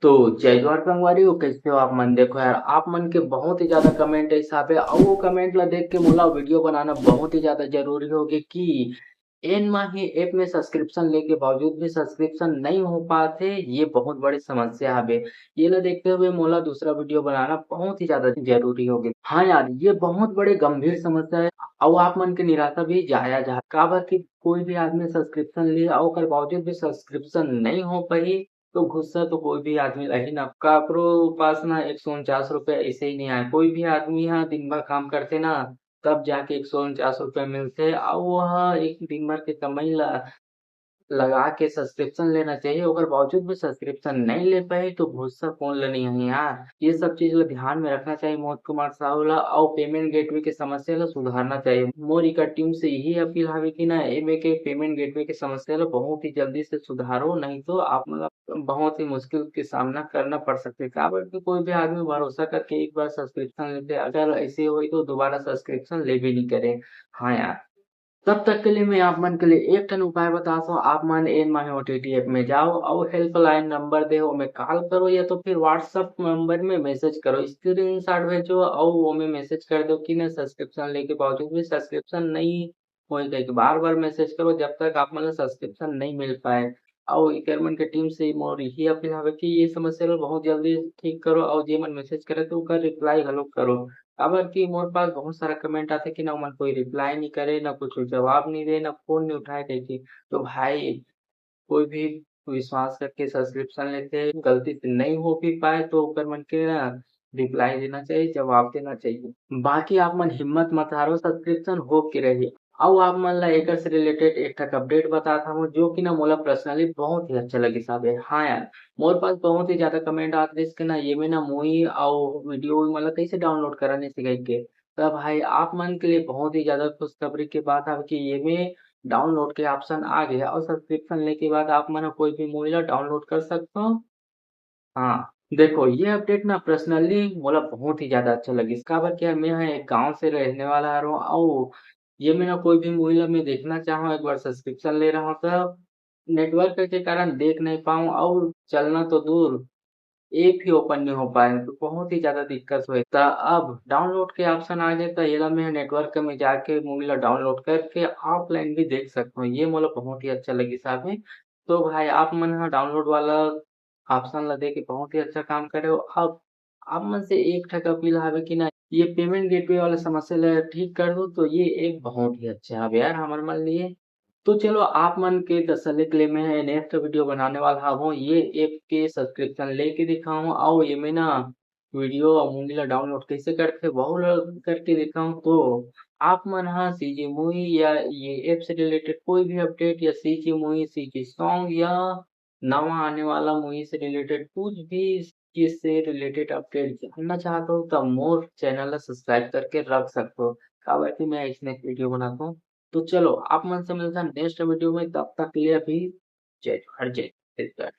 तो जय जवाहर संगवारी हो, कैसे हो आप मन? देखो यार, आप मन के बहुत ही ज्यादा कमेंट है हिसाब है और वो कमेंट ला देख के मोला वीडियो बनाना बहुत ही ज्यादा जरूरी हो गया कि एन माही ऐप में सब्सक्रिप्शन लेके बावजूद भी सब्सक्रिप्शन नहीं हो पाते। ये बहुत बड़ी समस्या है। ये ला देखते हुए मोला दूसरा वीडियो बनाना बहुत ही ज्यादा जरूरी हो गया। हाँ यार, ये बहुत बड़े गंभीर समस्या है और आप मन के निराशा भी जाया जा काबर कि कोई भी आदमी सब्सक्रिप्शन ले और ओकर बावजूद भी सब्सक्रिप्शन नहीं हो पाई। तो गुस्सा तो कोई भी आदमी रही ना, काकरो पास ना 149 रुपए ऐसे ही नहीं आए। कोई भी आदमी यहाँ दिन भर काम करते ना, तब जाके 149 रुपए मिलते और वह एक दिन भर के कमाई ला लगा के सब्सक्रिप्शन लेना चाहिए। ओकर बावजूद भी सब्सक्रिप्शन नहीं ले पाए तो गुस्सा कौन ला नहीं है यार। ये सब चीज ला ध्यान में रखना चाहिए मोहित कुमार साहू ला और पेमेंट गेटवे के समस्या ला सुधारना चाहिए। मोर इका टीम से यही अपील हवे कि ना एमे के पेमेंट गेटवे के समस्या ला बहुत ही जल्दी से सुधारो, नहीं तो आप मतलब बहुत ही मुश्किल के सामना करना पड़ सकते है। काबर कि कोई भी आदमी भरोसा करके एक बार सब्सक्रिप्शन लेते, अगर ऐसे हुई तो दोबारा सब्सक्रिप्शन ले भी नहीं करे। हाँ यार, तब तक के लिए मैं आप मन के लिए एक ठन उपाय बताता हूँ। आप मन एन माही ओटीटी ऐप में जाओ और हेल्पलाइन नंबर दे में कॉल करो या तो फिर व्हाट्सएप नंबर में मैसेज करो, स्क्रीनशॉट भेजो और वो में मैसेज कर दो कि ना सब्सक्रिप्शन लेके बावजूद भी सब्सक्रिप्शन नहीं होए कहिके बार बार मैसेज करो जब तक आप मन ला सब्सक्रिप्शन नहीं मिल पाए। और इकर मन के टीम से मोर यही अपील हवे कि ये समस्या ला बहुत जल्दी ठीक करो और जे मन मैसेज करे तो ओकर रिप्लाई घलोक करो। काबर कि मोर पास बहुत सारा कमेंट आथे कि ना ओमन कोई रिप्लाई नहीं करे, ना कुछ जवाब नहीं दे, ना फ़ोन नहीं उठाए कहिके। तो भाई, कोई भी विश्वास करके सब्सक्रिप्शन लेते, गलती से नहीं हो भी पाए तो ओकर मन के ना रिप्लाई देना चाहिए, जवाब देना चाहिए। बाकी आप मन हिम्मत मत हारो, सब्सक्रिप्शन हो के रही। अउ आप मन ला एकर से रिलेटेड एक ठक अपडेट बतात हवं जो कि ना मोला पर्सनली बहुत ही अच्छा लगिस हवे। हाँ यार, मोर पास बहुत ही ज़्यादा कमेंट आत रहिस कि ना एमे ना मुई अउ वीडियो मतलब कइसे डाउनलोड करनी कहिके। त भाई आप मन के लिए बहुत ही ज़्यादा खुशखबरी के बात हवे कि एमे डाउनलोड के ऑप्शन आ गया और सब्सक्रिप्शन लेके बाद आप मन कोई भी मूवी ला डाउनलोड कर सकते हो। हाँ, देखो ये अपडेट ना पर्सनली मोला बहुत ही ज़्यादा अच्छा लगिस। काबर कि यार मैं यहाँ एक गाँव से रहने वाला हरव अउ ये में ना कोई भी मूवी ला मैं देखना चाहूँ एक बार सब्सक्रिप्शन ले रहा हूँ तब नेटवर्क के कारण देख नहीं पाऊँ और चलना तो दूर ऐप ही ओपन नहीं हो पाए तो बहुत ही ज़्यादा दिक्कत हुए। त अब डाउनलोड के ऑप्शन आ गए त एला मैं नेटवर्क में जाके मूवी ला डाउनलोड करके ऑफलाइन भी देख सकता हूँ। ये मोला बहुत ही अच्छा लगिस हवे। तो भाई आप मन ह डाउनलोड वाला ऑप्शन ला देके बहुत ही अच्छा काम करे हो। अब आप मन से एक ठक अपील हवे कि ना ये पेमेंट गेटवे वाला समस्या ला ठीक कर दो तो ये एक बहुत ही अच्छा हवे यार हमर मन लिए। तो चलो आप मन के तसल्ली के लिए मैं नेक्स्ट वीडियो बनाने वाला हूँ। ये ऐप के सब्सक्रिप्शन लेके दिखाऊँ और एमे ना वीडियो और मूवी ला डाउनलोड कैसे करथे वहू ला करके दिखाऊँ। तो आप मन ह सीजी मूवी या ये ऐप से रिलेटेड कोई भी अपडेट या सीजी मूवी, सीजी सॉन्ग या नवा आने वाला मूवी से रिलेटेड कुछ भी चीज़ से रिलेटेड अपडेट जानना चाहते हो तब मोर चैनल ला सब्सक्राइब करके रख सकते हो। काबर कि मैं ऐसने वीडियो बनाता हूँ। तो चलो आप मन से मिलते हैं नेक्स्ट वीडियो में, तब तक के लिए अभी जय जोहार, जय छत्तीसगढ़।